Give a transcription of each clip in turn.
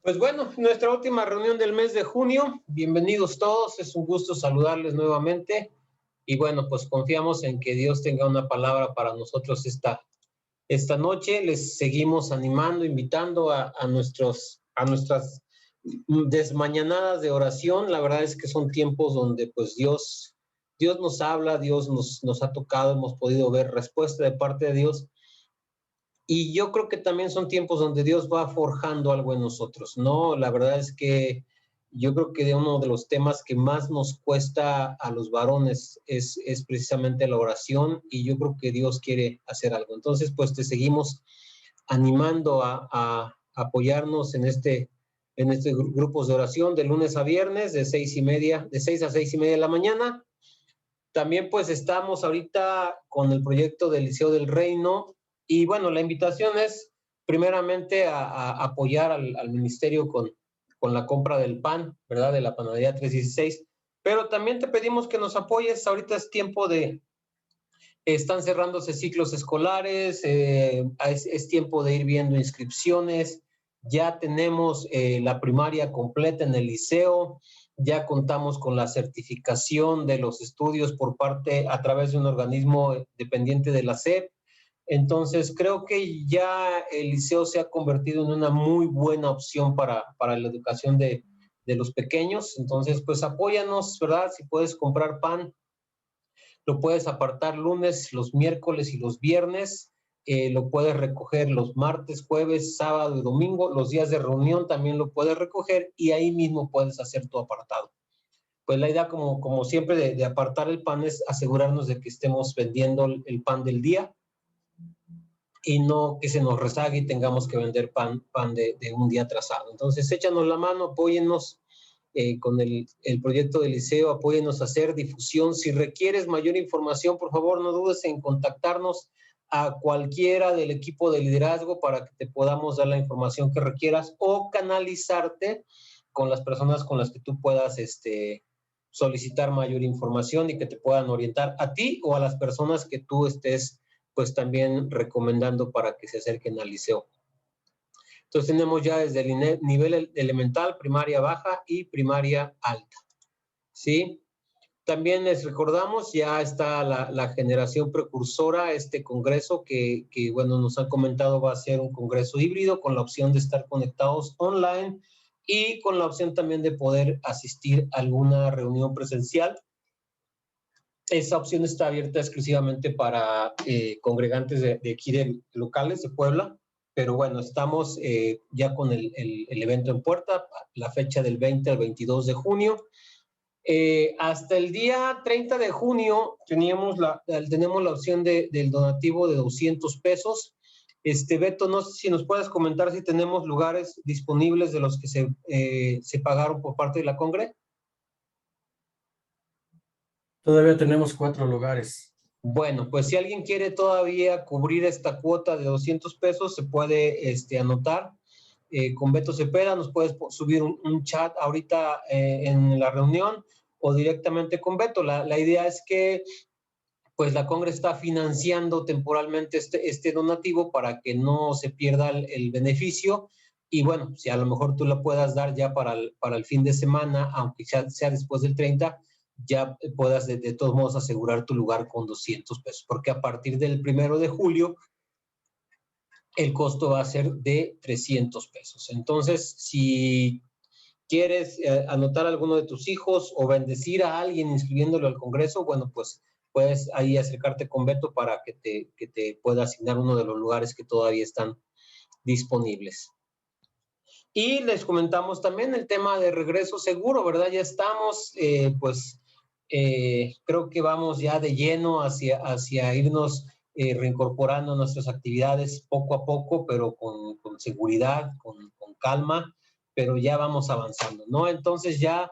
Pues bueno, nuestra última reunión del mes de junio. Bienvenidos todos, es un gusto saludarles nuevamente. Y bueno, pues confiamos en que Dios tenga una palabra para nosotros esta noche. Les seguimos animando, invitando a nuestras desmañanadas de oración. La verdad es que son tiempos donde pues Dios nos habla, Dios nos ha tocado, hemos podido ver respuesta de parte de Dios. Y yo creo que también son tiempos donde Dios va forjando algo en nosotros, ¿no? La verdad es que yo creo que uno de los temas que más nos cuesta a los varones es precisamente la oración, y yo creo que Dios quiere hacer algo. Entonces, pues te seguimos animando a apoyarnos en estos grupos de oración de lunes a viernes de 6 a 6:30 de la mañana. También pues estamos ahorita con el proyecto del Liceo del Reino. Y bueno, la invitación es primeramente a apoyar al ministerio con la compra del pan, ¿verdad? De la panadería 316. Pero también te pedimos que nos apoyes. Ahorita es tiempo están cerrándose ciclos escolares, es tiempo de ir viendo inscripciones. Ya tenemos la primaria completa en el liceo. Ya contamos con la certificación de los estudios a través de un organismo dependiente de la SEP. Entonces, creo que ya el liceo se ha convertido en una muy buena opción para la educación de los pequeños. Entonces, pues apóyanos, ¿verdad? Si puedes comprar pan, lo puedes apartar lunes, los miércoles y los viernes. Lo puedes recoger los martes, jueves, sábado y domingo. Los días de reunión también lo puedes recoger y ahí mismo puedes hacer tu apartado. Pues la idea, como siempre, de apartar el pan es asegurarnos de que estemos vendiendo el pan del día y no que se nos rezague y tengamos que vender pan de un día atrasado. Entonces, échanos la mano, apóyennos con el proyecto del liceo, apóyennos a hacer difusión. Si requieres mayor información, por favor, no dudes en contactarnos a cualquiera del equipo de liderazgo para que te podamos dar la información que requieras o canalizarte con las personas con las que tú puedas solicitar mayor información y que te puedan orientar a ti o a las personas que tú estés pues también recomendando para que se acerquen al liceo. Entonces tenemos ya desde el nivel elemental, primaria baja y primaria alta, ¿sí? También les recordamos, ya está la generación precursora, este congreso que, bueno, nos han comentado va a ser un congreso híbrido con la opción de estar conectados online y con la opción también de poder asistir a alguna reunión presencial. Esa opción está abierta exclusivamente para congregantes de aquí locales de Puebla, pero bueno, estamos ya con el evento en puerta, la fecha del 20 al 22 de junio. Hasta el día 30 de junio tenemos la opción del donativo de 200 pesos. Beto, no sé si nos puedes comentar si tenemos lugares disponibles de los que se pagaron por parte de la Congre. Todavía tenemos 4 lugares. Bueno, pues si alguien quiere todavía cubrir esta cuota de 200 pesos, se puede anotar con Beto Cepeda. Nos puedes subir un chat ahorita en la reunión o directamente con Beto. La idea es que pues la Congre está financiando temporalmente este donativo para que no se pierda el beneficio. Y bueno, si a lo mejor tú la puedas dar ya para el fin de semana, aunque ya sea después del 30, ya puedas de todos modos asegurar tu lugar con 200 pesos, porque a partir del 1 de julio el costo va a ser de 300 pesos. Entonces, si quieres anotar a alguno de tus hijos o bendecir a alguien inscribiéndolo al Congreso, bueno, pues puedes ahí acercarte con Beto para que te pueda asignar uno de los lugares que todavía están disponibles. Y les comentamos también el tema de regreso seguro, ¿verdad? Ya estamos, creo que vamos ya de lleno hacia irnos reincorporando nuestras actividades poco a poco, pero con seguridad, con calma, pero ya vamos avanzando, ¿no? Entonces ya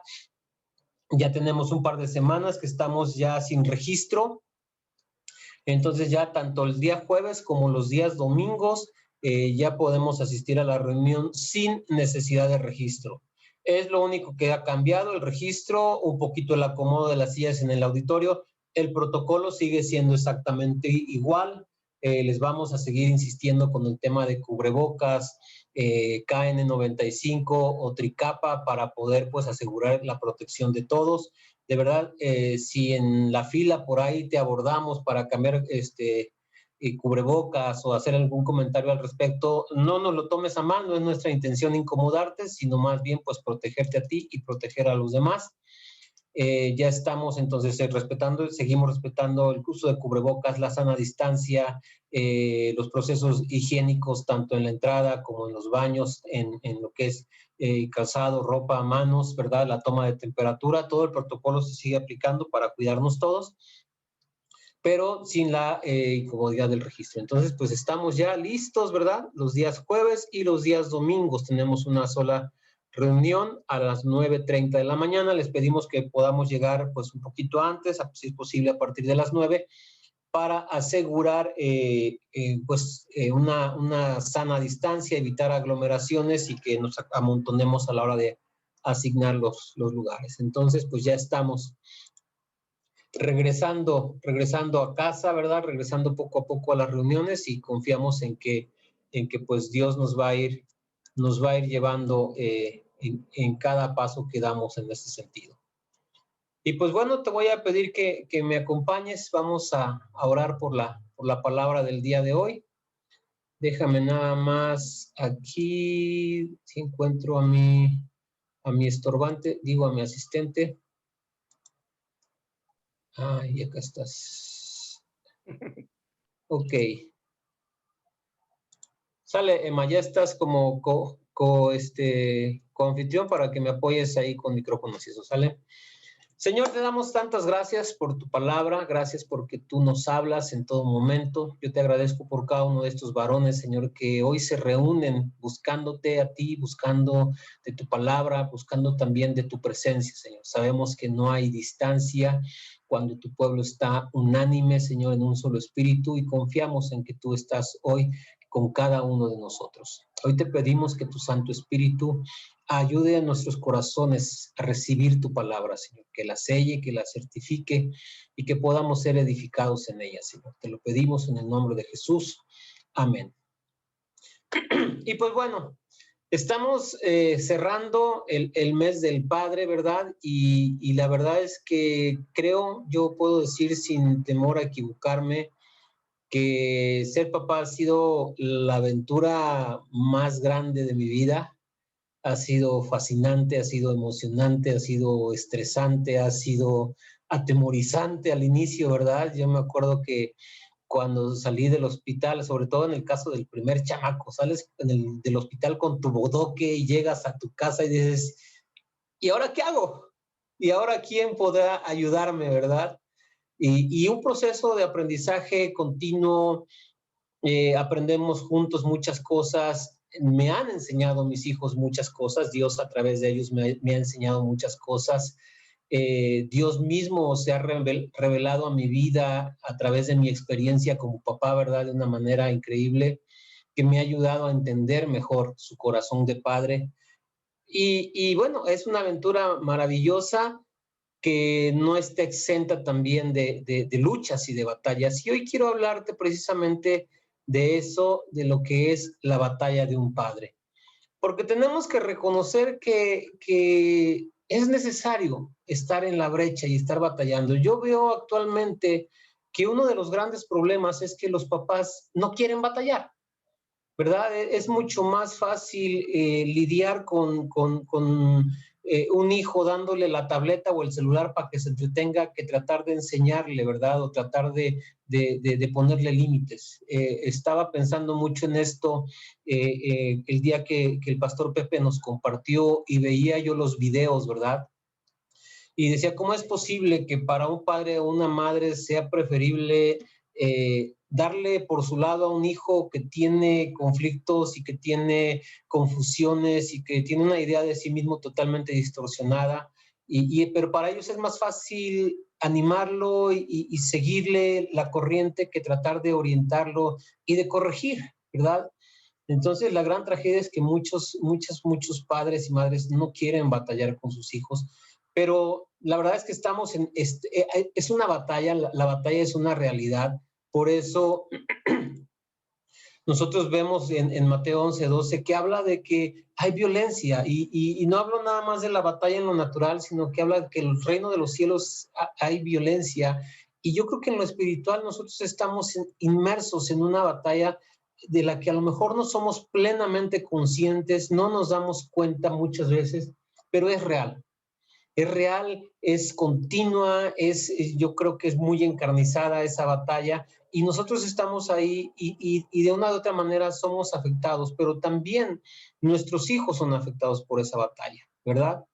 tenemos un par de semanas que estamos ya sin registro. Entonces ya tanto el día jueves como los días domingos ya podemos asistir a la reunión sin necesidad de registro. Es lo único que ha cambiado, el registro, un poquito el acomodo de las sillas en el auditorio. El protocolo sigue siendo exactamente igual. Les vamos a seguir insistiendo con el tema de cubrebocas, KN95 o Tricapa para poder pues asegurar la protección de todos. De verdad, si en la fila por ahí te abordamos para cambiar cubrebocas o hacer algún comentario al respecto, no nos lo tomes a mal, no es nuestra intención incomodarte, sino más bien pues protegerte a ti y proteger a los demás. Ya estamos entonces seguimos respetando el uso de cubrebocas, la sana distancia, los procesos higiénicos tanto en la entrada como en los baños, en lo que es calzado, ropa, manos, ¿verdad? La toma de temperatura, todo el protocolo se sigue aplicando para cuidarnos todos, pero sin la incomodidad del registro. Entonces, pues estamos ya listos, ¿verdad? Los días jueves y los días domingos tenemos una sola reunión a las 9:30 de la mañana. Les pedimos que podamos llegar pues un poquito antes, si es posible a partir de las 9, para asegurar una sana distancia, evitar aglomeraciones y que nos amontonemos a la hora de asignar los lugares. Entonces, pues ya estamos regresando a casa, ¿verdad? Regresando poco a poco a las reuniones y confiamos en que pues Dios nos va a ir llevando en cada paso que damos en ese sentido. Y pues bueno, te voy a pedir que me acompañes. Vamos a orar por la palabra del día de hoy. Déjame nada más aquí, si encuentro a mi estorbante, digo a mi asistente. Ay, acá estás. Ok. Sale, Emma, ya estás como co-anfitrión para que me apoyes ahí con micrófonos y eso, ¿sale? Señor, te damos tantas gracias por tu palabra, gracias porque tú nos hablas en todo momento. Yo te agradezco por cada uno de estos varones, Señor, que hoy se reúnen buscándote a ti, buscando de tu palabra, buscando también de tu presencia, Señor. Sabemos que no hay distancia cuando tu pueblo está unánime, Señor, en un solo espíritu, y confiamos en que tú estás hoy con cada uno de nosotros. Hoy te pedimos que tu Santo Espíritu ayude a nuestros corazones a recibir tu palabra, Señor, que la selle, que la certifique y que podamos ser edificados en ella, Señor. Te lo pedimos en el nombre de Jesús. Amén. Y pues bueno, estamos cerrando el mes del Padre, ¿verdad? Y la verdad es que yo puedo decir sin temor a equivocarme, que ser papá ha sido la aventura más grande de mi vida. Ha sido fascinante, ha sido emocionante, ha sido estresante, ha sido atemorizante al inicio, ¿verdad? Yo me acuerdo que cuando salí del hospital, sobre todo en el caso del primer chamaco, sales del hospital con tu bodoque y llegas a tu casa y dices, ¿y ahora qué hago? ¿Y ahora quién podrá ayudarme, verdad? Y un proceso de aprendizaje continuo, aprendemos juntos muchas cosas. Me han enseñado mis hijos muchas cosas. Dios a través de ellos me ha enseñado muchas cosas. Dios mismo se ha revelado a mi vida a través de mi experiencia como papá, ¿verdad? De una manera increíble, que me ha ayudado a entender mejor su corazón de padre. Y bueno, es una aventura maravillosa que no está exenta también de luchas y de batallas. Y hoy quiero hablarte precisamente de eso, de lo que es la batalla de un padre. Porque tenemos que reconocer que es necesario estar en la brecha y estar batallando. Yo veo actualmente que uno de los grandes problemas es que los papás no quieren batallar, ¿verdad? Es mucho más fácil lidiar con un hijo dándole la tableta o el celular para que se entretenga que tratar de enseñarle, ¿verdad? O tratar de ponerle límites. Estaba pensando mucho en esto el día que el pastor Pepe nos compartió y veía yo los videos, ¿verdad? Y decía, ¿cómo es posible que para un padre o una madre sea preferible darle por su lado a un hijo que tiene conflictos y que tiene confusiones y que tiene una idea de sí mismo totalmente distorsionada? Pero para ellos es más fácil animarlo y seguirle la corriente que tratar de orientarlo y de corregir, ¿verdad? Entonces, la gran tragedia es que muchos padres y madres no quieren batallar con sus hijos, pero la verdad es que estamos es una batalla, la batalla es una realidad. Por eso Nosotros vemos en Mateo 11:12 que habla de que hay violencia y no hablo nada más de la batalla en lo natural, sino que habla de que en el reino de los cielos hay violencia. Y yo creo que en lo espiritual nosotros estamos inmersos en una batalla de la que a lo mejor no somos plenamente conscientes, no nos damos cuenta muchas veces, pero es real. Es real, es continua, yo creo que es muy encarnizada esa batalla y nosotros estamos ahí y de una u otra manera somos afectados, pero también nuestros hijos son afectados por esa batalla, ¿verdad?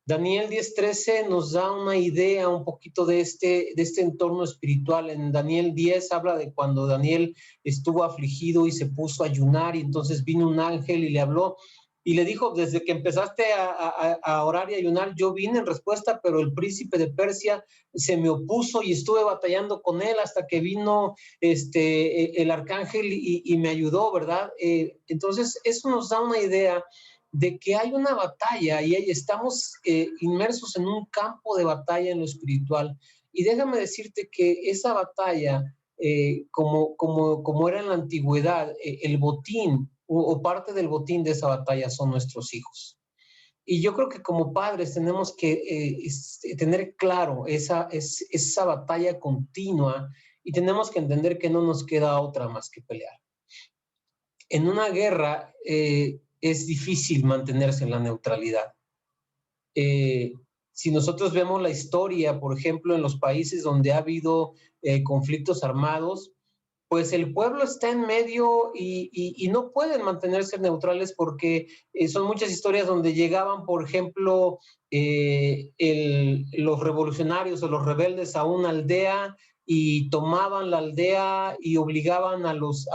Daniel 10:13 nos da una idea un poquito de este entorno espiritual. En Daniel 10 habla de cuando Daniel estuvo afligido y se puso a ayunar y entonces vino un ángel y le habló y le dijo, desde que empezaste a orar y ayunar, yo vine en respuesta, pero el príncipe de Persia se me opuso y estuve batallando con él hasta que vino el arcángel y me ayudó, ¿verdad? Entonces, eso nos da una idea de que hay una batalla y estamos inmersos en un campo de batalla en lo espiritual. Y déjame decirte que esa batalla, como era en la antigüedad, el botín o parte del botín de esa batalla son nuestros hijos. Y yo creo que como padres tenemos que tener claro esa batalla continua y tenemos que entender que no nos queda otra más que pelear. En una guerra es difícil mantenerse en la neutralidad. Si nosotros vemos la historia, por ejemplo, en los países donde ha habido conflictos armados, pues el pueblo está en medio y no pueden mantenerse neutrales porque son muchas historias donde llegaban, por ejemplo, los revolucionarios o los rebeldes a una aldea y tomaban la aldea y obligaban a los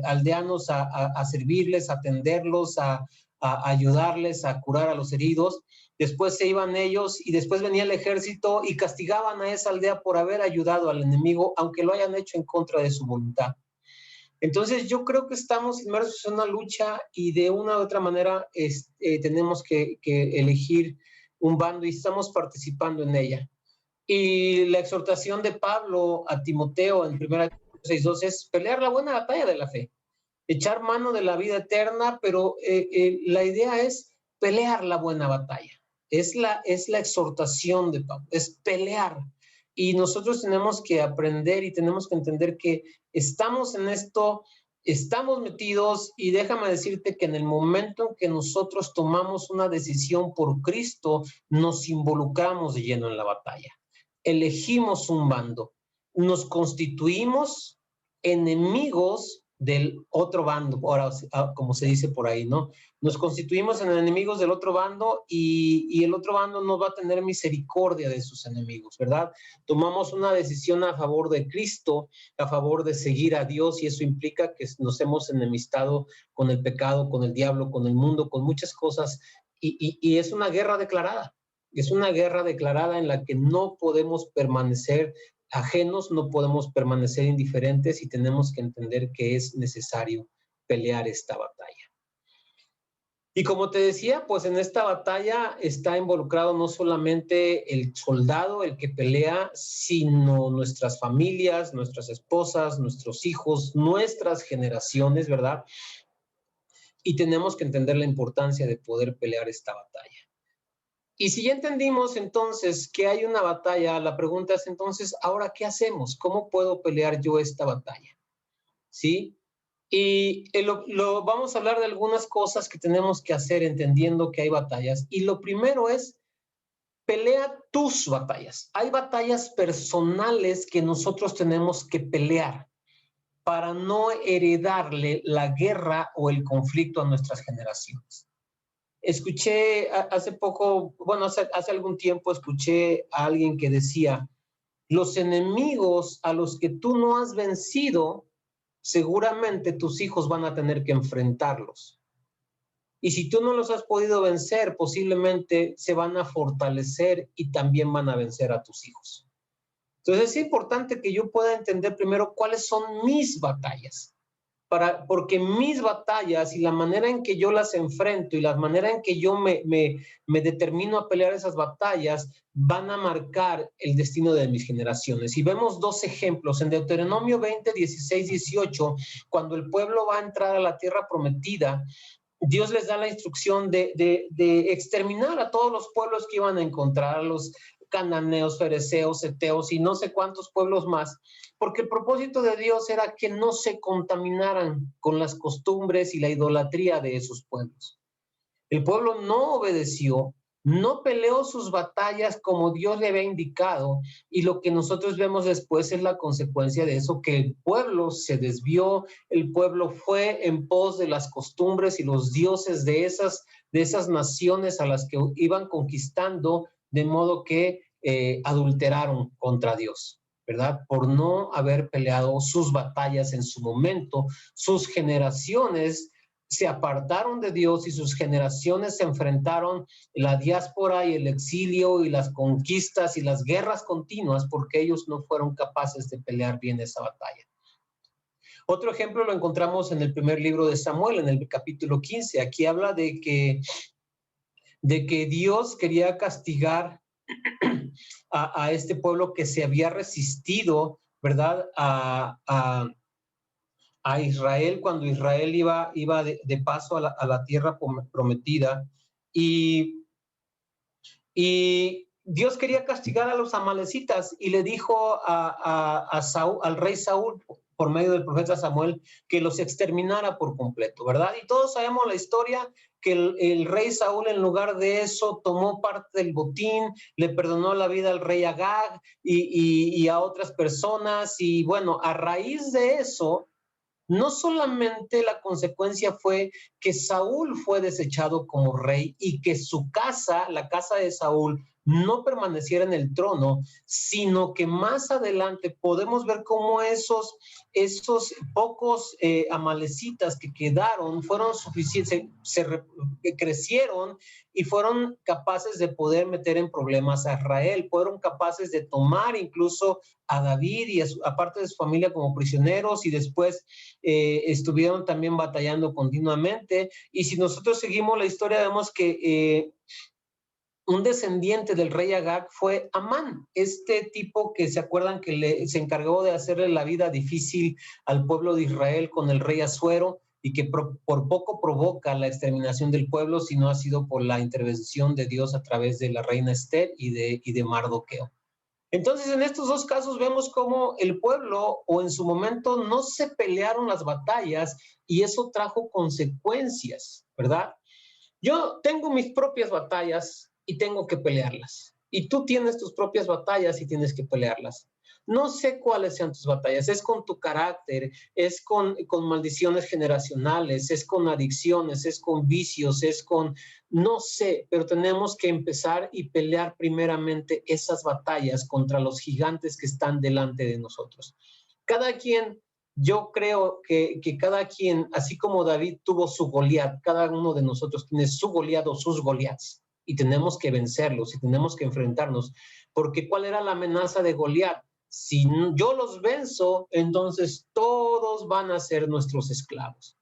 aldeanos a servirles, a atenderlos, a ayudarles, a curar a los heridos. Después se iban ellos y después venía el ejército y castigaban a esa aldea por haber ayudado al enemigo, aunque lo hayan hecho en contra de su voluntad. Entonces yo creo que estamos inmersos en una lucha y de una u otra manera tenemos que elegir un bando y estamos participando en ella. Y la exhortación de Pablo a Timoteo en 1 6:2 es pelear la buena batalla de la fe, echar mano de la vida eterna, pero la idea es pelear la buena batalla. Es la exhortación de Pablo, es pelear. Y nosotros tenemos que aprender y tenemos que entender que estamos en esto, estamos metidos y déjame decirte que en el momento en que nosotros tomamos una decisión por Cristo, nos involucramos de lleno en la batalla. Elegimos un bando, nos constituimos enemigos del otro bando, ahora como se dice por ahí, ¿no? Nos constituimos en enemigos del otro bando y el otro bando no va a tener misericordia de sus enemigos, ¿verdad? Tomamos una decisión a favor de Cristo, a favor de seguir a Dios y eso implica que nos hemos enemistado con el pecado, con el diablo, con el mundo, con muchas cosas y es una guerra declarada. Es una guerra declarada en la que no podemos permanecer ajenos, no podemos permanecer indiferentes y tenemos que entender que es necesario pelear esta batalla. Y como te decía, pues en esta batalla está involucrado no solamente el soldado, el que pelea, sino nuestras familias, nuestras esposas, nuestros hijos, nuestras generaciones, ¿verdad? Y tenemos que entender la importancia de poder pelear esta batalla. Y si ya entendimos entonces que hay una batalla, la pregunta es entonces, ¿ahora qué hacemos? ¿Cómo puedo pelear yo esta batalla? ¿Sí? Y vamos a hablar de algunas cosas que tenemos que hacer entendiendo que hay batallas. Y lo primero es, pelea tus batallas. Hay batallas personales que nosotros tenemos que pelear para no heredarle la guerra o el conflicto a nuestras generaciones. Escuché hace poco, bueno, hace algún tiempo escuché a alguien que decía, los enemigos a los que tú no has vencido, seguramente tus hijos van a tener que enfrentarlos. Y si tú no los has podido vencer, posiblemente se van a fortalecer y también van a vencer a tus hijos. Entonces es importante que yo pueda entender primero cuáles son mis batallas porque mis batallas y la manera en que yo las enfrento y la manera en que yo me determino a pelear esas batallas van a marcar el destino de mis generaciones. Y vemos dos ejemplos. En Deuteronomio 20, 16, 18, cuando el pueblo va a entrar a la tierra prometida, Dios les da la instrucción de exterminar a todos los pueblos que iban a encontrar, a los cananeos, fereceos, heteos y no sé cuántos pueblos más, porque el propósito de Dios era que no se contaminaran con las costumbres y la idolatría de esos pueblos. El pueblo no obedeció, no peleó sus batallas como Dios le había indicado, y lo que nosotros vemos después es la consecuencia de eso, que el pueblo se desvió, el pueblo fue en pos de las costumbres y los dioses de esas naciones a las que iban conquistando, de modo que adulteraron contra Dios, ¿verdad? Por no haber peleado sus batallas en su momento, sus generaciones se apartaron de Dios y sus generaciones se enfrentaron la diáspora y el exilio y las conquistas y las guerras continuas porque ellos no fueron capaces de pelear bien esa batalla. Otro ejemplo lo encontramos en el primer libro de Samuel, en el capítulo 15. Aquí habla de que Dios quería castigar a este pueblo que se había resistido, ¿verdad? A Israel cuando Israel iba de paso a la tierra prometida, y Dios quería castigar a los amalecitas y le dijo a Saúl, al rey Saúl, por medio del profeta Samuel, que los exterminara por completo, ¿verdad? Y todos sabemos la historia, que el rey Saúl, en lugar de eso, tomó parte del botín, le perdonó la vida al rey Agag y a otras personas, y bueno, a raíz de eso, no solamente la consecuencia fue que Saúl fue desechado como rey y que su casa, la casa de Saúl, no permaneciera en el trono, sino que más adelante podemos ver cómo esos pocos amalecitas que quedaron fueron suficientes, crecieron y fueron capaces de poder meter en problemas a Israel, fueron capaces de tomar incluso a David y a parte de su familia como prisioneros, y después estuvieron también batallando continuamente. Y si nosotros seguimos la historia, vemos que un descendiente del rey Agag fue Amán, este tipo que se acuerdan que se encargó de hacerle la vida difícil al pueblo de Israel con el rey Asuero, y que por poco provoca la exterminación del pueblo, si no ha sido por la intervención de Dios a través de la reina Esther y de Mardoqueo. Entonces, en estos dos casos vemos cómo el pueblo, o en su momento, no se pelearon las batallas, y eso trajo consecuencias, ¿verdad? Yo tengo mis propias batallas y tengo que pelearlas. Y tú tienes tus propias batallas y tienes que pelearlas. No sé cuáles sean tus batallas. Es con tu carácter, es con maldiciones generacionales, es con adicciones, es con vicios, es con... No sé, pero tenemos que empezar y pelear primeramente esas batallas contra los gigantes que están delante de nosotros. Cada quien... Yo creo que cada quien, así como David tuvo su Goliat, cada uno de nosotros tiene su Goliat o sus Goliats, y tenemos que vencerlos y tenemos que enfrentarnos, porque ¿cuál era la amenaza de Goliat? Si yo los venzo, entonces todos van a ser nuestros esclavos.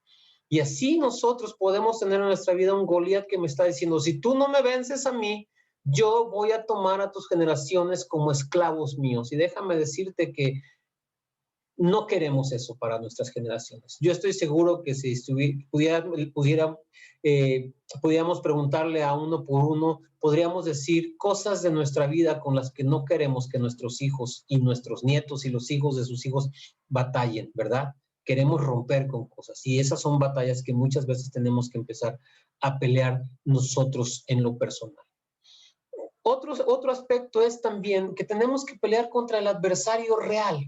Y así nosotros podemos tener en nuestra vida un Goliat que me está diciendo, si tú no me vences a mí, yo voy a tomar a tus generaciones como esclavos míos. Y déjame decirte que no queremos eso para nuestras generaciones. Yo estoy seguro que si pudiéramos preguntarle a uno por uno, podríamos decir cosas de nuestra vida con las que no queremos que nuestros hijos y nuestros nietos y los hijos de sus hijos batallen, ¿verdad? Queremos romper con cosas, y esas son batallas que muchas veces tenemos que empezar a pelear nosotros en lo personal. Otro aspecto es también que tenemos que pelear contra el adversario real,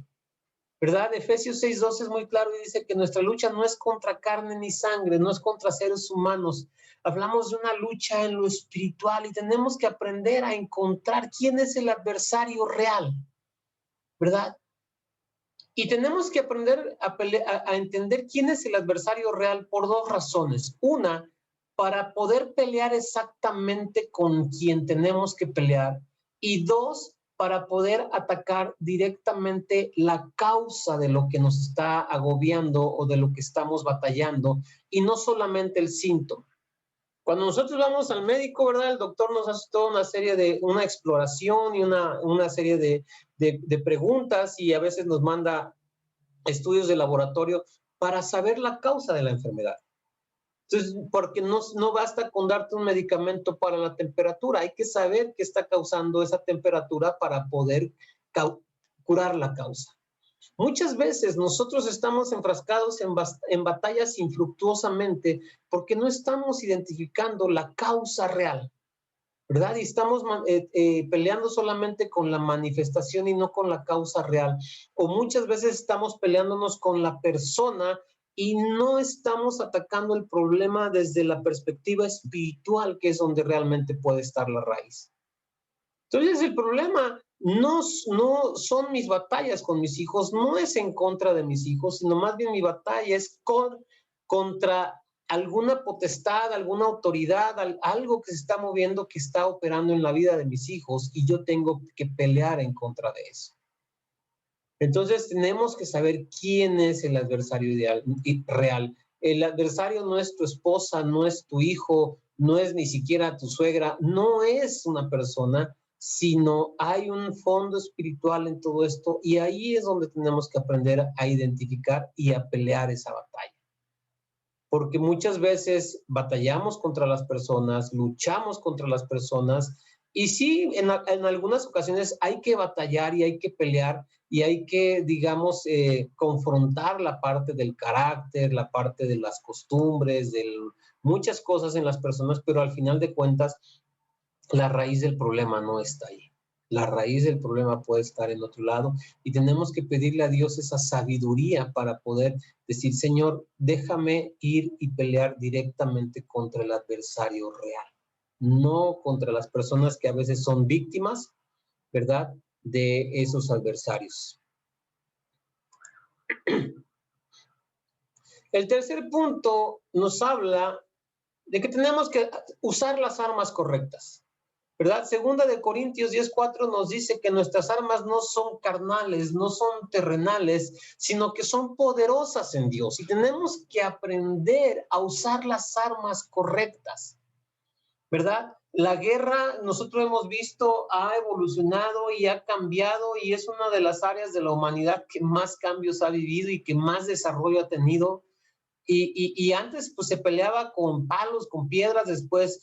¿verdad? Efesios 6:12 es muy claro y dice que nuestra lucha no es contra carne ni sangre, no es contra seres humanos. Hablamos de una lucha en lo espiritual y tenemos que aprender a encontrar quién es el adversario real, ¿verdad? Y tenemos que aprender a entender quién es el adversario real por dos razones. Una, para poder pelear exactamente con quien tenemos que pelear. Y dos, para poder atacar directamente la causa de lo que nos está agobiando o de lo que estamos batallando, y no solamente el síntoma. Cuando nosotros vamos al médico, ¿verdad? El doctor nos hace toda una exploración y una serie de preguntas, y a veces nos manda estudios de laboratorio para saber la causa de la enfermedad. Entonces, porque no basta con darte un medicamento para la temperatura, hay que saber qué está causando esa temperatura para poder curar la causa. Muchas veces nosotros estamos enfrascados en batallas infructuosamente porque no estamos identificando la causa real, ¿verdad? Y estamos peleando solamente con la manifestación y no con la causa real. O muchas veces estamos peleándonos con la persona y no estamos atacando el problema desde la perspectiva espiritual, que es donde realmente puede estar la raíz. Entonces, el problema no son mis batallas con mis hijos, no es en contra de mis hijos, sino más bien mi batalla es contra alguna potestad, alguna autoridad, algo que se está moviendo, que está operando en la vida de mis hijos, y yo tengo que pelear en contra de eso. Entonces tenemos que saber quién es el adversario real. El adversario no es tu esposa, no es tu hijo, no es ni siquiera tu suegra, no es una persona, sino hay un fondo espiritual en todo esto, y ahí es donde tenemos que aprender a identificar y a pelear esa batalla. Porque muchas veces batallamos contra las personas, luchamos contra las personas, y sí, en algunas ocasiones hay que batallar y hay que pelear y hay que, digamos, confrontar la parte del carácter, la parte de las costumbres, de muchas cosas en las personas, pero al final de cuentas, la raíz del problema no está ahí. La raíz del problema puede estar en otro lado, y tenemos que pedirle a Dios esa sabiduría para poder decir: Señor, déjame ir y pelear directamente contra el adversario real, no contra las personas que a veces son víctimas, ¿verdad?, de esos adversarios. El tercer punto nos habla de que tenemos que usar las armas correctas, ¿verdad? Segunda de Corintios 10:4 nos dice que nuestras armas no son carnales, no son terrenales, sino que son poderosas en Dios, y tenemos que aprender a usar las armas correctas, ¿verdad? La guerra, nosotros hemos visto, ha evolucionado y ha cambiado, y es una de las áreas de la humanidad que más cambios ha vivido y que más desarrollo ha tenido. Y antes pues se peleaba con palos, con piedras, después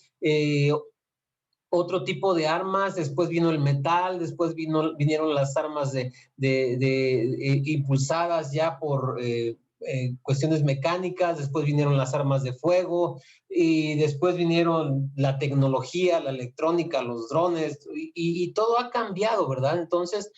otro tipo de armas, después vino el metal, después vinieron las armas impulsadas ya por cuestiones mecánicas, después vinieron las armas de fuego, y después vinieron la tecnología, la electrónica, los drones, y todo ha cambiado, ¿verdad? Entonces,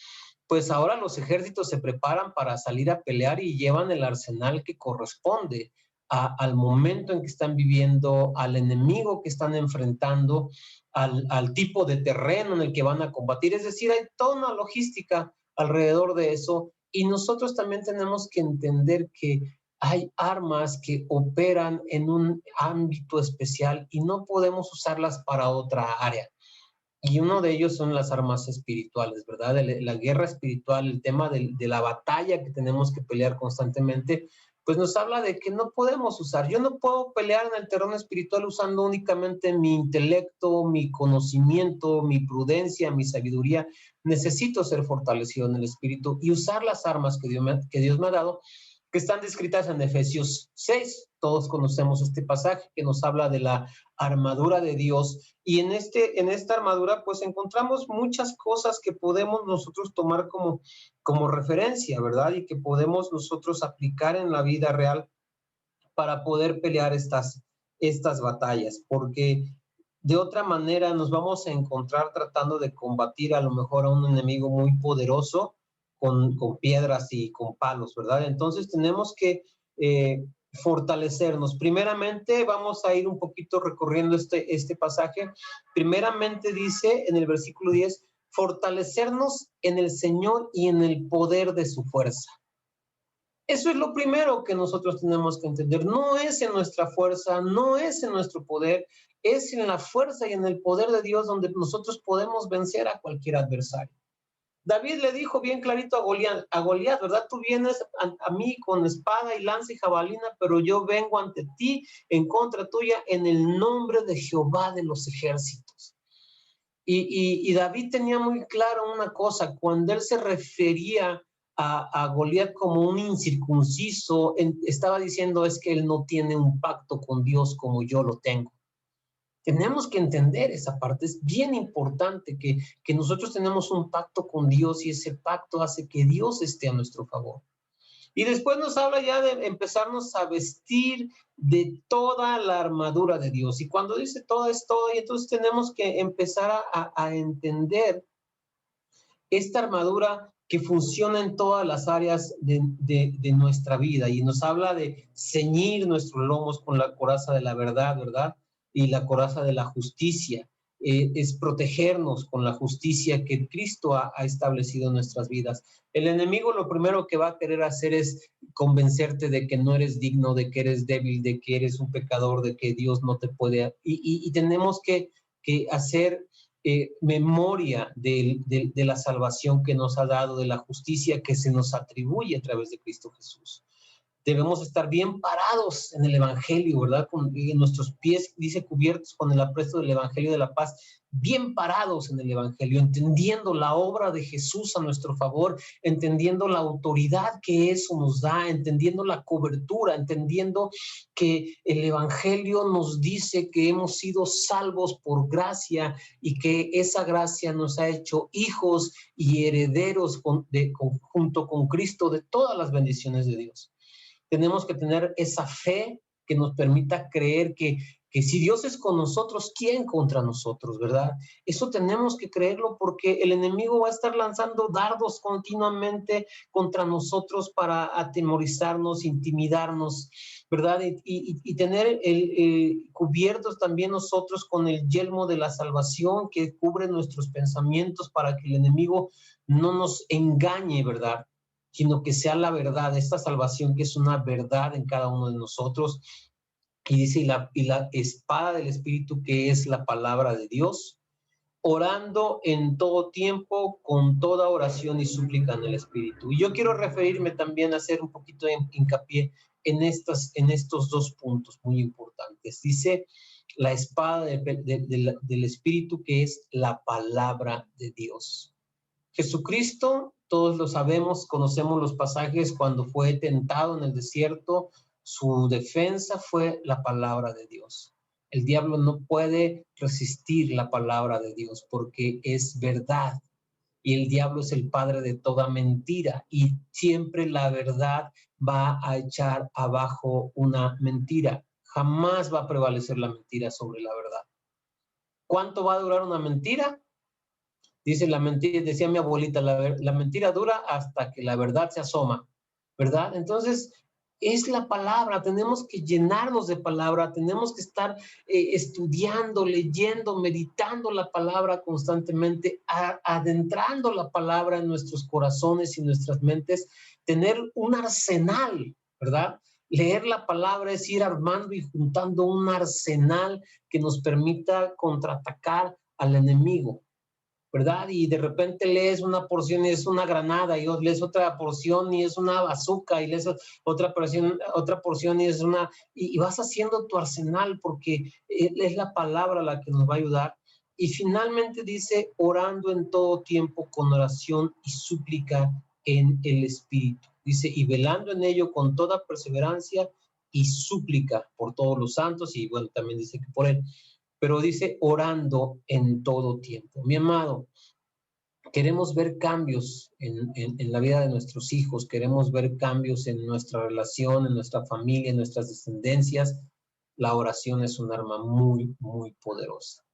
pues ahora los ejércitos se preparan para salir a pelear y llevan el arsenal que corresponde al momento en que están viviendo, al enemigo que están enfrentando, al tipo de terreno en el que van a combatir. Es decir, hay toda una logística alrededor de eso, y nosotros también tenemos que entender que hay armas que operan en un ámbito especial y no podemos usarlas para otra área. Y uno de ellos son las armas espirituales, ¿verdad? La guerra espiritual, el tema de la batalla que tenemos que pelear constantemente, pues nos habla de que no podemos usar. Yo no puedo pelear en el terreno espiritual usando únicamente mi intelecto, mi conocimiento, mi prudencia, mi sabiduría. Necesito ser fortalecido en el espíritu y usar las armas que Dios me ha dado, que están descritas en Efesios 6. Todos conocemos este pasaje que nos habla de la armadura de Dios, y en esta armadura pues encontramos muchas cosas que podemos nosotros tomar como referencia, ¿verdad? Y que podemos nosotros aplicar en la vida real para poder pelear estas batallas, porque de otra manera nos vamos a encontrar tratando de combatir a lo mejor a un enemigo muy poderoso con piedras y con palos, ¿verdad? Entonces tenemos que fortalecernos. Primeramente, vamos a ir un poquito recorriendo este pasaje. Primeramente dice en el versículo 10, fortalecernos en el Señor y en el poder de su fuerza. Eso es lo primero que nosotros tenemos que entender. No es en nuestra fuerza, no es en nuestro poder, es en la fuerza y en el poder de Dios donde nosotros podemos vencer a cualquier adversario. David le dijo bien clarito a Goliat, ¿verdad? Tú vienes a mí con espada y lanza y jabalina, pero yo vengo ante ti en contra tuya en el nombre de Jehová de los ejércitos. Y David tenía muy claro una cosa, cuando él se refería a Goliat como un incircunciso, estaba diciendo es que él no tiene un pacto con Dios como yo lo tengo. Tenemos que entender esa parte, es bien importante que nosotros tenemos un pacto con Dios y ese pacto hace que Dios esté a nuestro favor. Y después nos habla ya de empezarnos a vestir de toda la armadura de Dios. Y cuando dice toda es toda, y entonces tenemos que empezar a entender esta armadura que funciona en todas las áreas de nuestra vida. Y nos habla de ceñir nuestros lomos con la coraza de la verdad, ¿verdad? Y la coraza de la justicia. Es protegernos con la justicia que Cristo ha establecido en nuestras vidas. El enemigo lo primero que va a querer hacer es convencerte de que no eres digno, de que eres débil, de que eres un pecador, de que Dios no te puede. Y tenemos que hacer memoria de la salvación que nos ha dado, de la justicia que se nos atribuye a través de Cristo Jesús. Debemos estar bien parados en el Evangelio, ¿verdad? Con nuestros pies, dice, cubiertos con el apresto del Evangelio de la paz, bien parados en el Evangelio, entendiendo la obra de Jesús a nuestro favor, entendiendo la autoridad que eso nos da, entendiendo la cobertura, entendiendo que el Evangelio nos dice que hemos sido salvos por gracia y que esa gracia nos ha hecho hijos y herederos junto con Cristo de todas las bendiciones de Dios. Tenemos que tener esa fe que nos permita creer que si Dios es con nosotros, ¿quién contra nosotros, verdad? Eso tenemos que creerlo porque el enemigo va a estar lanzando dardos continuamente contra nosotros para atemorizarnos, intimidarnos, ¿verdad? Y tener cubiertos también nosotros con el yelmo de la salvación que cubre nuestros pensamientos para que el enemigo no nos engañe, ¿verdad? Sino que sea la verdad, esta salvación que es una verdad en cada uno de nosotros. Y dice, y la espada del Espíritu, que es la palabra de Dios, orando en todo tiempo, con toda oración y súplica en el Espíritu. Y yo quiero referirme también a hacer un poquito de hincapié en estos dos puntos muy importantes. Dice, la espada del Espíritu, que es la palabra de Dios. Jesucristo, todos lo sabemos, conocemos los pasajes cuando fue tentado en el desierto, su defensa fue la palabra de Dios. El diablo no puede resistir la palabra de Dios porque es verdad. Y el diablo es el padre de toda mentira y siempre la verdad va a echar abajo una mentira. Jamás va a prevalecer la mentira sobre la verdad. ¿Cuánto va a durar una mentira? Dice la mentira, decía mi abuelita, la mentira dura hasta que la verdad se asoma, ¿verdad? Entonces, es la palabra, tenemos que llenarnos de palabra, tenemos que estar estudiando, leyendo, meditando la palabra constantemente, adentrando la palabra en nuestros corazones y nuestras mentes, tener un arsenal, ¿verdad? Leer la palabra es ir armando y juntando un arsenal que nos permita contraatacar al enemigo, ¿verdad? Y de repente lees una porción y es una granada, y lees otra porción y es una bazooka, y lees otra porción y es una... Y vas haciendo tu arsenal porque es la palabra la que nos va a ayudar. Y finalmente dice, orando en todo tiempo con oración y súplica en el Espíritu. Dice, y velando en ello con toda perseverancia y súplica por todos los santos, y bueno, también dice que por él. Pero dice orando en todo tiempo. Mi amado, queremos ver cambios en la vida de nuestros hijos, queremos ver cambios en nuestra relación, en nuestra familia, en nuestras descendencias. La oración es un arma muy, muy poderosa.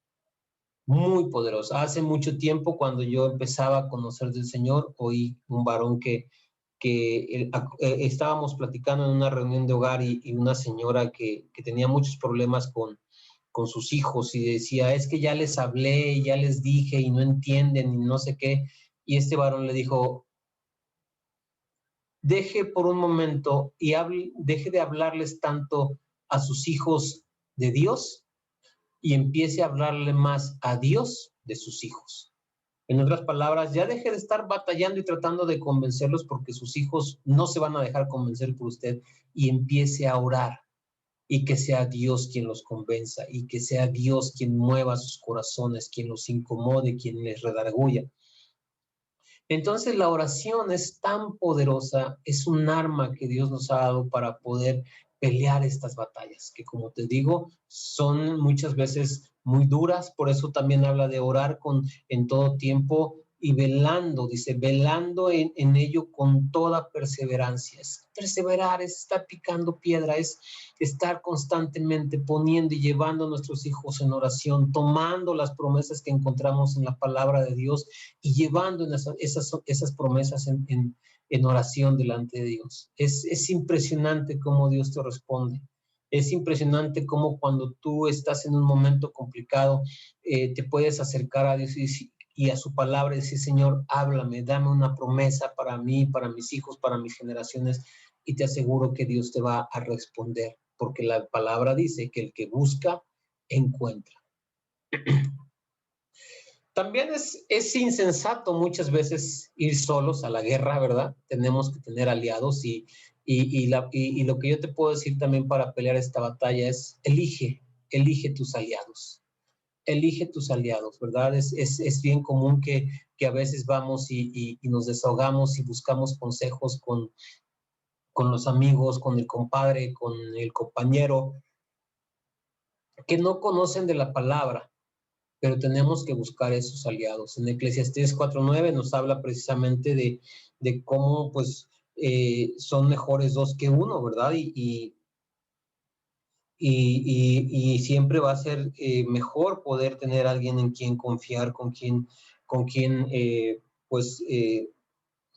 Muy poderosa. Hace mucho tiempo, cuando yo empezaba a conocer del Señor, oí un varón que estábamos platicando en una reunión de hogar y una señora que tenía muchos problemas con sus hijos y decía, es que ya les hablé, ya les dije y no entienden y no sé qué. Y este varón le dijo, deje por un momento y deje de hablarles tanto a sus hijos de Dios y empiece a hablarle más a Dios de sus hijos. En otras palabras, ya deje de estar batallando y tratando de convencerlos porque sus hijos no se van a dejar convencer por usted y empiece a orar y que sea Dios quien los convenza y que sea Dios quien mueva sus corazones, quien los incomode, quien les redarguya. Entonces la oración es tan poderosa, es un arma que Dios nos ha dado para poder pelear estas batallas, que como te digo, son muchas veces muy duras, por eso también habla de orar en todo tiempo y velando, dice, velando en ello con toda perseverancia. Es perseverar, es estar picando piedra, es estar constantemente poniendo y llevando a nuestros hijos en oración, tomando las promesas que encontramos en la palabra de Dios y llevando esas promesas en oración delante de Dios. Es impresionante cómo Dios te responde. Es impresionante cómo cuando tú estás en un momento complicado, te puedes acercar a Dios y a su palabra y decir, Señor, háblame, dame una promesa para mí, para mis hijos, para mis generaciones, y te aseguro que Dios te va a responder, porque la palabra dice que el que busca, encuentra. También es insensato muchas veces ir solos a la guerra, ¿verdad? Tenemos que tener aliados y lo que yo te puedo decir también para pelear esta batalla es elige tus aliados. Elige tus aliados, ¿verdad? Es bien común que a veces vamos y nos desahogamos y buscamos consejos con los amigos, con el compadre, con el compañero, que no conocen de la palabra, pero tenemos que buscar esos aliados. En Eclesiastés 4:9 nos habla precisamente de cómo pues son mejores dos que uno, ¿verdad? Y siempre va a ser mejor poder tener a alguien en quien confiar, con quien pues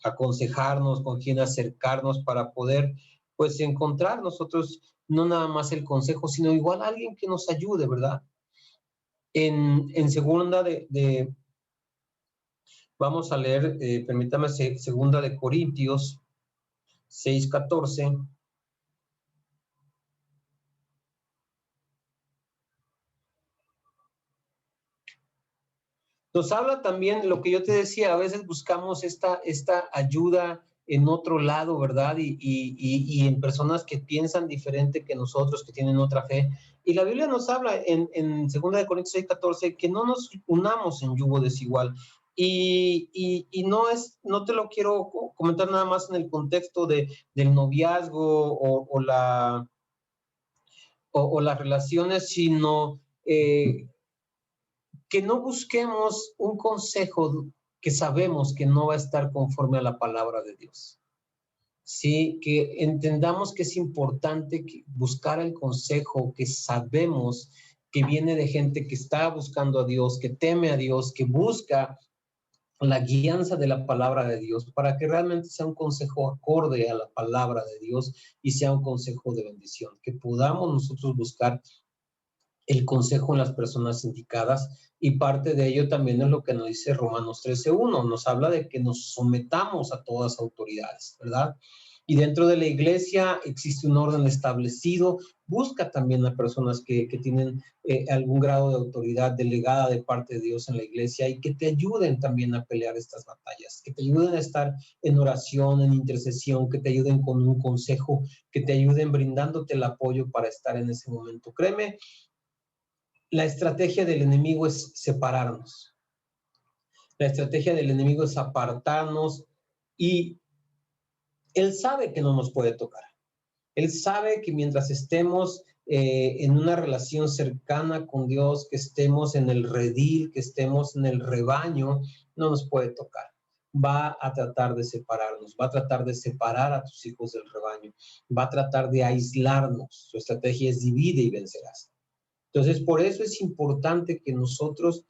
aconsejarnos, con quien acercarnos para poder pues encontrar nosotros no nada más el consejo, sino igual alguien que nos ayude, ¿verdad? En segunda vamos a leer, permítame, segunda de Corintios 6:14. Nos habla también de lo que yo te decía, a veces buscamos esta ayuda en otro lado, ¿verdad? Y en personas que piensan diferente que nosotros, que tienen otra fe. Y la Biblia nos habla en 2 de Corintios 6:14 que no nos unamos en yugo desigual. Y no te lo quiero comentar nada más en el contexto del noviazgo o las relaciones, sino que no busquemos un consejo que sabemos que no va a estar conforme a la palabra de Dios. Sí, que entendamos que es importante buscar el consejo que sabemos que viene de gente que está buscando a Dios, que teme a Dios, que busca la guianza de la palabra de Dios para que realmente sea un consejo acorde a la palabra de Dios y sea un consejo de bendición, que podamos nosotros buscar el consejo en las personas indicadas, y parte de ello también es lo que nos dice Romanos 13:1, nos habla de que nos sometamos a todas autoridades, ¿verdad? Y dentro de la iglesia existe un orden establecido, busca también a personas que tienen algún grado de autoridad delegada de parte de Dios en la iglesia y que te ayuden también a pelear estas batallas, que te ayuden a estar en oración, en intercesión, que te ayuden con un consejo, que te ayuden brindándote el apoyo para estar en ese momento. Créeme, la estrategia del enemigo es separarnos. La estrategia del enemigo es apartarnos y él sabe que no nos puede tocar. Él sabe que mientras estemos en una relación cercana con Dios, que estemos en el redil, que estemos en el rebaño, no nos puede tocar. Va a tratar de separarnos, va a tratar de separar a tus hijos del rebaño, va a tratar de aislarnos. Su estrategia es divide y vencerás. Entonces, por eso es importante que nosotros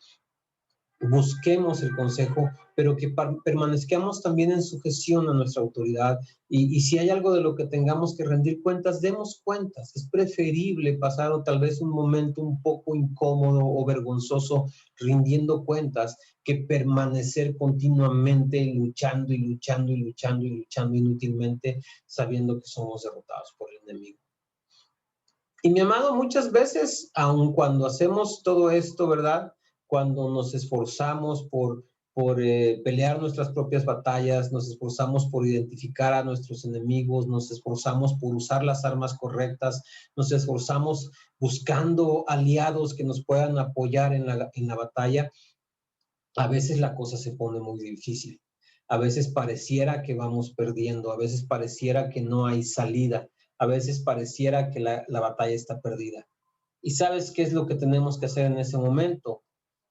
busquemos el consejo, pero que permanezcamos también en sujeción a nuestra autoridad. Y si hay algo de lo que tengamos que rendir cuentas, demos cuentas. Es preferible pasar o tal vez un momento un poco incómodo o vergonzoso rindiendo cuentas que permanecer continuamente luchando y luchando y luchando y luchando inútilmente, sabiendo que somos derrotados por el enemigo. Y mi amado, muchas veces, aun cuando hacemos todo esto, ¿verdad? Cuando nos esforzamos por pelear nuestras propias batallas, nos esforzamos por identificar a nuestros enemigos, nos esforzamos por usar las armas correctas, nos esforzamos buscando aliados que nos puedan apoyar en la batalla. A veces la cosa se pone muy difícil. A veces pareciera que vamos perdiendo, a veces pareciera que no hay salida, a veces pareciera que la batalla está perdida. ¿Y sabes qué es lo que tenemos que hacer en ese momento?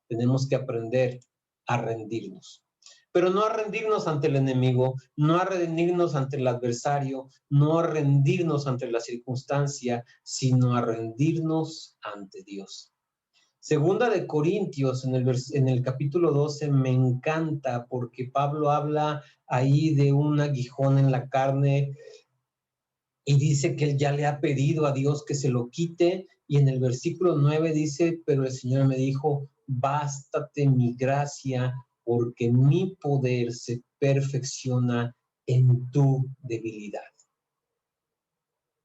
Tenemos que aprender a rendirnos. Pero no a rendirnos ante el enemigo, no a rendirnos ante el adversario, no a rendirnos ante la circunstancia, sino a rendirnos ante Dios. Segunda de Corintios, en el capítulo 12, me encanta porque Pablo habla ahí de un aguijón en la carne y dice que él ya le ha pedido a Dios que se lo quite. Y en el versículo 9 dice, pero el Señor me dijo, bástate mi gracia, porque mi poder se perfecciona en tu debilidad.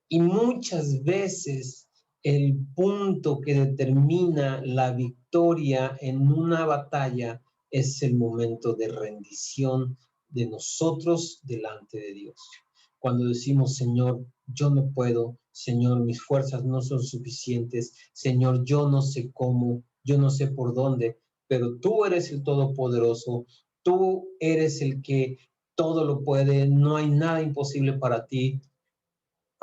Y muchas veces el punto que determina la victoria en una batalla es el momento de rendición de nosotros delante de Dios. Cuando decimos, Señor, yo no puedo, Señor, mis fuerzas no son suficientes, Señor, yo no sé cómo, yo no sé por dónde, pero tú eres el Todopoderoso, tú eres el que todo lo puede, no hay nada imposible para ti.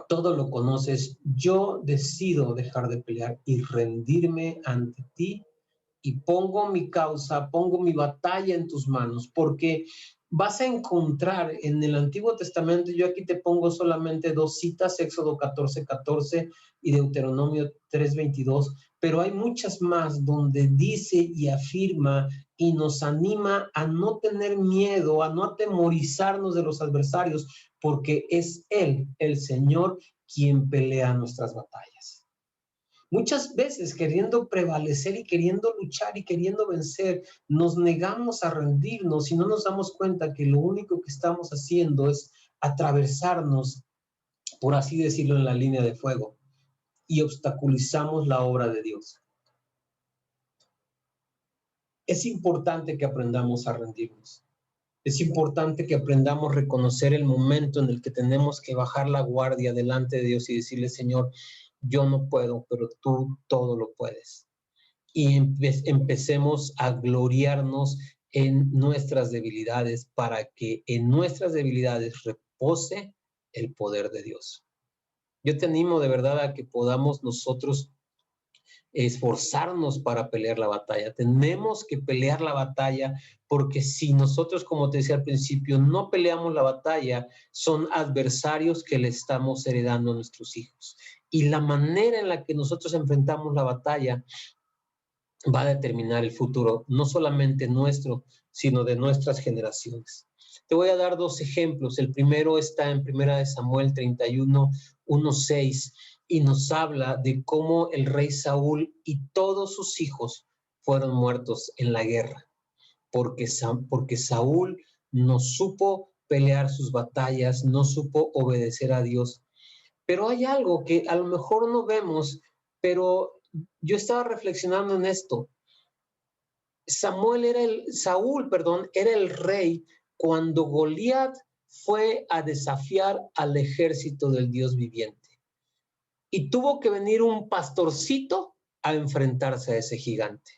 Todo lo conoces, yo decido dejar de pelear y rendirme ante ti y pongo mi causa, pongo mi batalla en tus manos, porque vas a encontrar en el Antiguo Testamento, yo aquí te pongo solamente dos citas, Éxodo 14:14 y Deuteronomio 3:22, pero hay muchas más donde dice y afirma y nos anima a no tener miedo, a no atemorizarnos de los adversarios, porque es Él, el Señor, quien pelea nuestras batallas. Muchas veces queriendo prevalecer y queriendo luchar y queriendo vencer, nos negamos a rendirnos y no nos damos cuenta que lo único que estamos haciendo es atravesarnos, por así decirlo, en la línea de fuego y obstaculizamos la obra de Dios. Es importante que aprendamos a rendirnos. Es importante que aprendamos a reconocer el momento en el que tenemos que bajar la guardia delante de Dios y decirle, Señor, yo no puedo, pero tú todo lo puedes. Y empecemos a gloriarnos en nuestras debilidades para que en nuestras debilidades repose el poder de Dios. Yo te animo de verdad a que podamos nosotros esforzarnos para pelear la batalla. Tenemos que pelear la batalla porque si nosotros, como te decía al principio, no peleamos la batalla, son adversarios que le estamos heredando a nuestros hijos. Y la manera en la que nosotros enfrentamos la batalla va a determinar el futuro, no solamente nuestro, sino de nuestras generaciones. Te voy a dar dos ejemplos. El primero está en 1 Samuel 31, 1:6, y nos habla de cómo el rey Saúl y todos sus hijos fueron muertos en la guerra, porque Saúl no supo pelear sus batallas, no supo obedecer a Dios. Pero hay algo que a lo mejor no vemos, pero yo estaba reflexionando en esto. Saúl era el rey cuando Goliat fue a desafiar al ejército del Dios viviente. Y tuvo que venir un pastorcito a enfrentarse a ese gigante.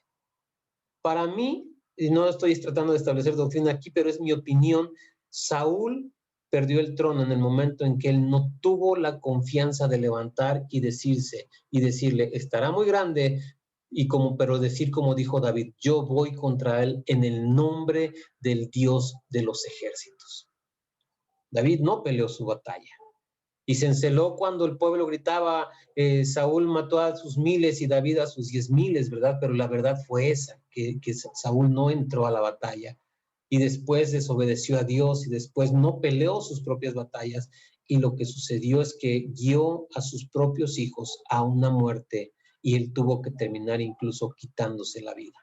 Para mí, y no estoy tratando de establecer doctrina aquí, pero es mi opinión, Saúl perdió el trono en el momento en que él no tuvo la confianza de levantar y decirle, estará muy grande, pero decir como dijo David, yo voy contra él en el nombre del Dios de los ejércitos. David no peleó su batalla. Y se enceló cuando el pueblo gritaba, Saúl mató a sus miles y David a sus 10,000, ¿verdad? Pero la verdad fue esa, que Saúl no entró a la batalla y después desobedeció a Dios y después no peleó sus propias batallas y lo que sucedió es que guió a sus propios hijos a una muerte y él tuvo que terminar incluso quitándose la vida.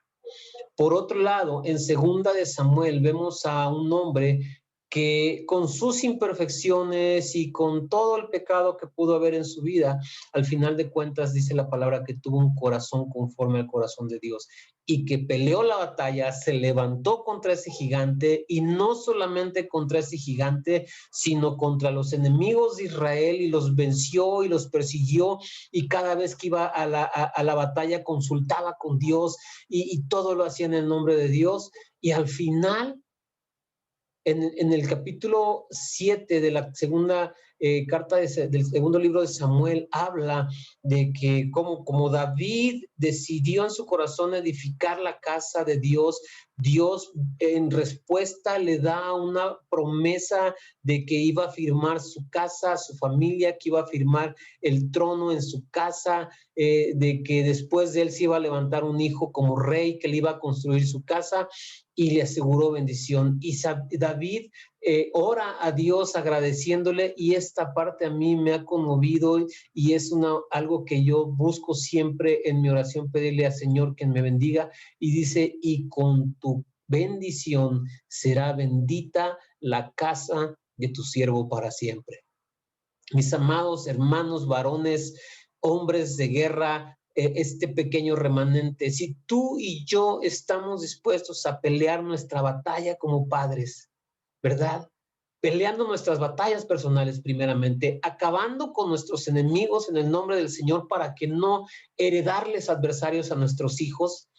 Por otro lado, en 2 de Samuel vemos a un hombre que con sus imperfecciones y con todo el pecado que pudo haber en su vida, al final de cuentas dice la palabra que tuvo un corazón conforme al corazón de Dios y que peleó la batalla, se levantó contra ese gigante y no solamente contra ese gigante, sino contra los enemigos de Israel y los venció y los persiguió y cada vez que iba a la batalla consultaba con Dios y todo lo hacía en el nombre de Dios y al final en el capítulo 7 de la segunda carta del segundo libro de Samuel habla de que como David decidió en su corazón edificar la casa de Dios, Dios en respuesta le da una promesa de que iba a firmar su casa, su familia, que iba a firmar el trono en su casa, de que después de él se iba a levantar un hijo como rey, que le iba a construir su casa y le aseguró bendición. Y David ora a Dios agradeciéndole y esta parte a mí me ha conmovido y es algo que yo busco siempre en mi oración, pedirle al Señor que me bendiga y dice, y con tu bendición será bendita la casa de tu siervo para siempre. Mis amados hermanos varones, hombres de guerra, este pequeño remanente, si tú y yo estamos dispuestos a pelear nuestra batalla como padres, ¿verdad? Peleando nuestras batallas personales primeramente, acabando con nuestros enemigos en el nombre del Señor para que no heredarles adversarios a nuestros hijos,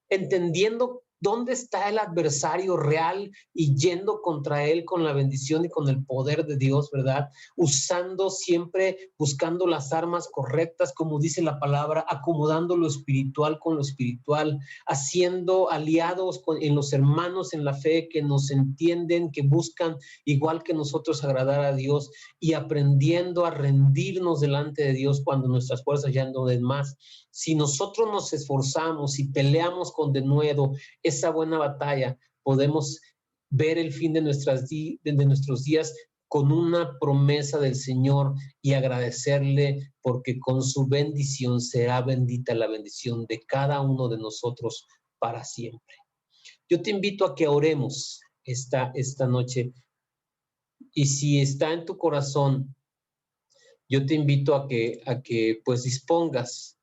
entendiendo dónde está el adversario real y yendo contra él con la bendición y con el poder de Dios, ¿verdad? Usando siempre, buscando las armas correctas, como dice la palabra, acomodando lo espiritual con lo espiritual, haciendo aliados en los hermanos en la fe que nos entienden, que buscan igual que nosotros agradar a Dios y aprendiendo a rendirnos delante de Dios cuando nuestras fuerzas ya no den más. Si nosotros nos esforzamos y peleamos con denuedo esa buena batalla, podemos ver el fin de nuestros días con una promesa del Señor y agradecerle porque con su bendición será bendita la bendición de cada uno de nosotros para siempre. Yo te invito a que oremos esta noche y si está en tu corazón, yo te invito a que pues dispongas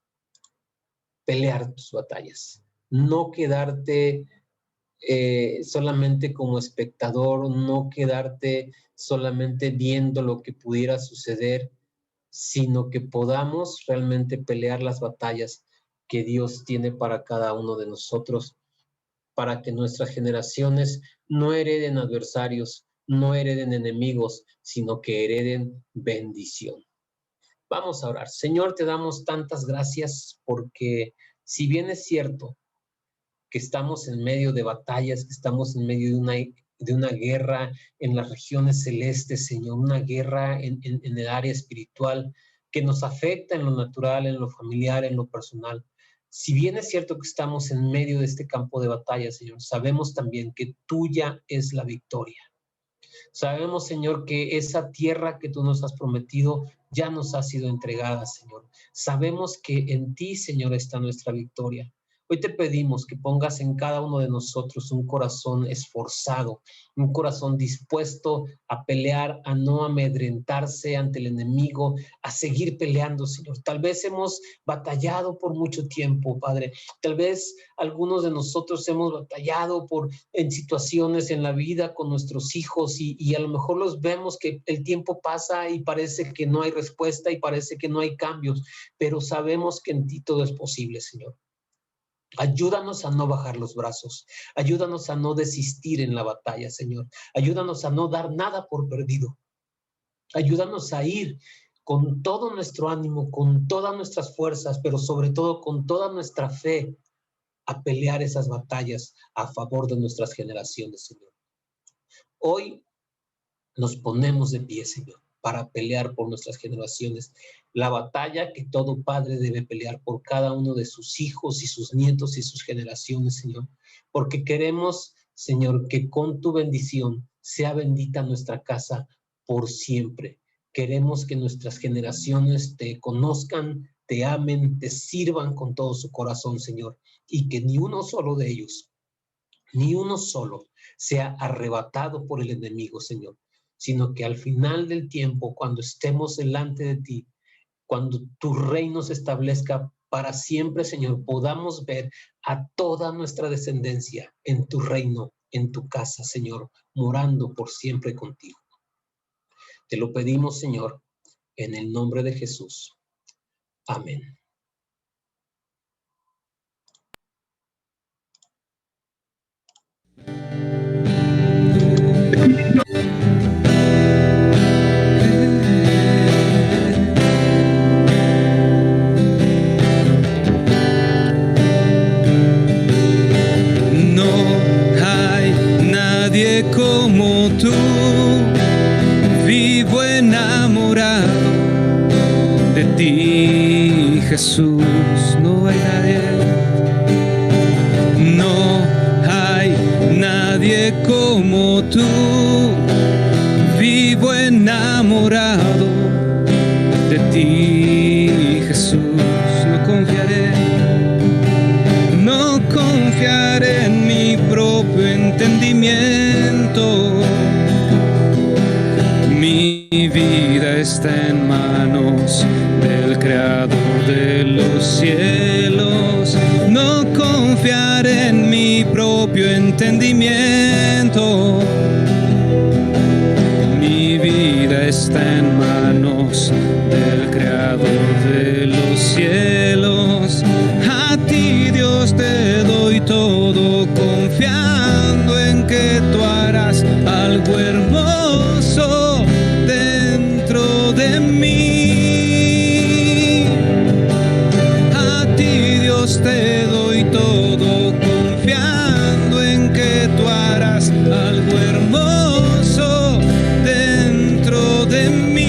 pelear tus batallas, no quedarte solamente como espectador, no quedarte solamente viendo lo que pudiera suceder, sino que podamos realmente pelear las batallas que Dios tiene para cada uno de nosotros, para que nuestras generaciones no hereden adversarios, no hereden enemigos, sino que hereden bendición. Vamos a orar. Señor, te damos tantas gracias porque si bien es cierto que estamos en medio de batallas, que estamos en medio de una guerra en las regiones celestes, Señor, una guerra en el área espiritual que nos afecta en lo natural, en lo familiar, en lo personal. Si bien es cierto que estamos en medio de este campo de batalla, Señor, sabemos también que tuya es la victoria. Sabemos, Señor, que esa tierra que tú nos has prometido ya nos ha sido entregada, Señor. Sabemos que en ti, Señor, está nuestra victoria. Hoy te pedimos que pongas en cada uno de nosotros un corazón esforzado, un corazón dispuesto a pelear, a no amedrentarse ante el enemigo, a seguir peleando, Señor. Tal vez hemos batallado por mucho tiempo, Padre. Tal vez algunos de nosotros hemos batallado en situaciones en la vida con nuestros hijos y a lo mejor los vemos que el tiempo pasa y parece que no hay respuesta y parece que no hay cambios, pero sabemos que en ti todo es posible, Señor. Ayúdanos a no bajar los brazos, ayúdanos a no desistir en la batalla, Señor. Ayúdanos a no dar nada por perdido. Ayúdanos a ir con todo nuestro ánimo, con todas nuestras fuerzas, pero sobre todo con toda nuestra fe a pelear esas batallas a favor de nuestras generaciones, Señor. Hoy nos ponemos de pie, Señor, para pelear por nuestras generaciones. La batalla que todo padre debe pelear por cada uno de sus hijos y sus nietos y sus generaciones, Señor. Porque queremos, Señor, que con tu bendición sea bendita nuestra casa por siempre. Queremos que nuestras generaciones te conozcan, te amen, te sirvan con todo su corazón, Señor. Y que ni uno solo de ellos ni uno solo sea arrebatado por el enemigo, Señor, sino que al final del tiempo, cuando estemos delante de ti, cuando tu reino se establezca para siempre, Señor, podamos ver a toda nuestra descendencia en tu reino, en tu casa, Señor, morando por siempre contigo. Te lo pedimos, Señor, en el nombre de Jesús. Amén. Como tú, vivo enamorado de ti, Jesús. No hay nadie como tú, vivo enamorado de ti, Jesús. No confiaré en mi propio entendimiento. Mi vida está en manos del Creador de los cielos. No confiaré en mi propio entendimiento. Mi vida está en manos del Creador de los cielos. A ti, Dios, te doy todo, confiando en que tú harás algo hermoso dentro de mí. A ti, Dios, te doy todo, confiando en que tú harás algo hermoso dentro de mí.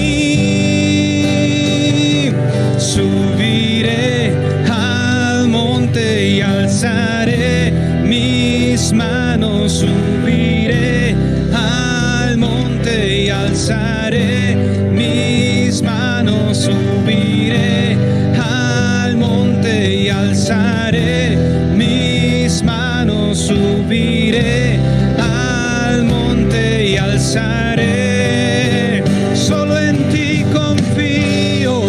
Subiré al monte y alzaré mis manos. Subiré al monte y alzaré mis manos. Subiré al monte y alzaré mis manos. Subiré al monte y alzaré. Solo en ti confío,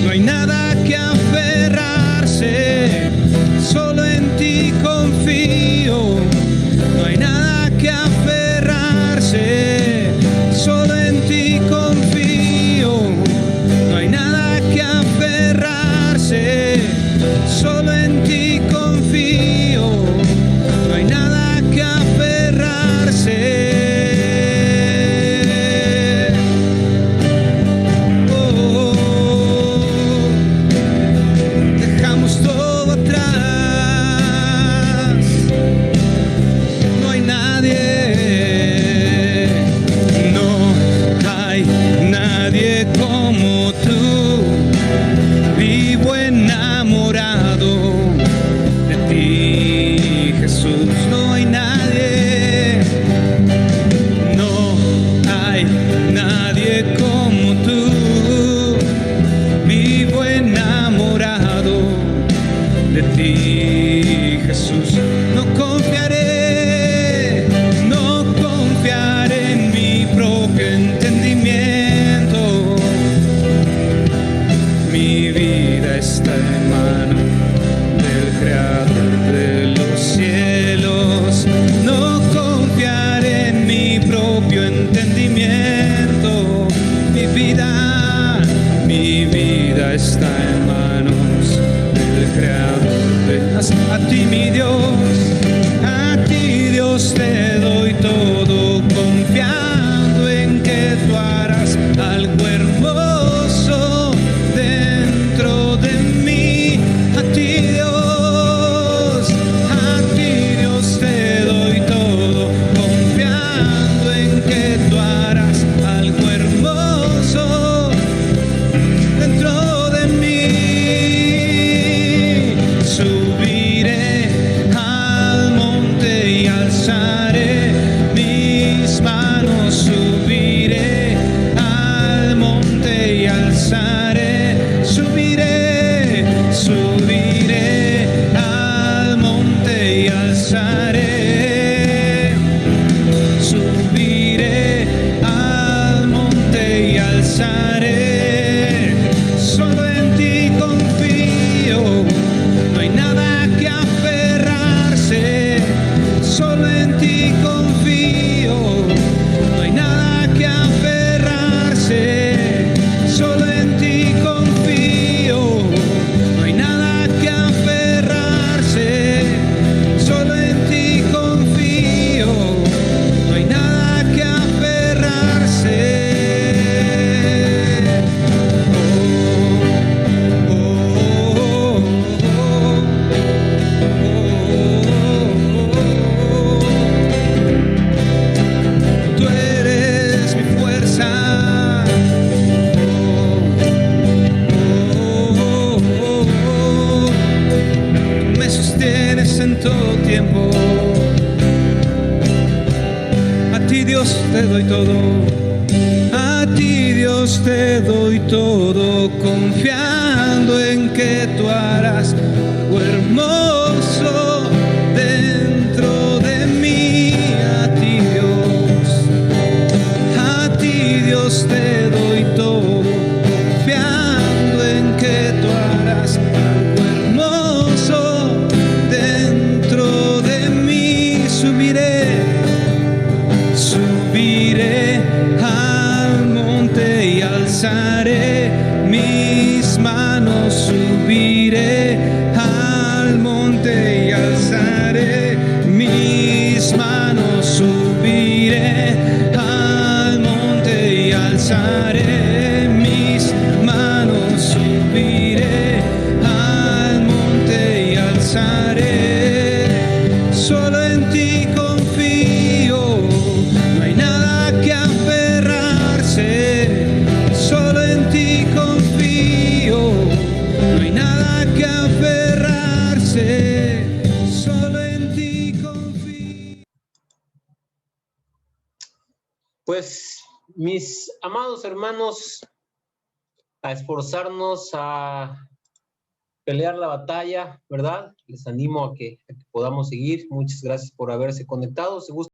no hay nada que aferrarse. Solo en ti confío, no hay nada que aferrarse. Solo en ti confío, no hay nada que aferrarse. Solo en ti confío, no hay nada que aferrarse. Dejamos todo atrás. No hay nadie como tú. Vivo enamorado de ti, Jesús. No hay nadie como tú. Vivo enamorado de ti, Jesús. No confiaré en mi propio entendimiento. Mi vida está en manos del Creador de los cielos. No confiaré en mi propio entendimiento. Mi vida está en manos del Creador de los cielos. A ti, mi Dios, a ti, Dios, te doy todo, confiando en que tú harás algo hermoso dentro de mí. A ti, Dios, te doy todo, confiando en que tú harás algo hermoso dentro de mí. Subiré al monte y alzaré mis manos. Subiré al monte y alzaré. Subiré al monte y alzaré tiempo. A ti, Dios, te doy todo. A ti, Dios, te doy todo, confiando en que tú harás algo hermoso dentro de mí. A ti, Dios, te doy todo, confiando en que tú harás algo hermoso dentro de mí. Subiré al monte y alzaré mis manos. Subiré al monte y alzaré mis manos. Subiré al monte y alzaré mis manos. Subiré al monte y alzaré. Solo en ti confío, no hay nada que aferrarse. Solo en ti confío, no hay nada que aferrarse. Solo en ti confío. Pues, mis amados hermanos, a esforzarnos a pelear la batalla, ¿verdad? Les animo a que podamos seguir. Muchas gracias por haberse conectado. Si gustan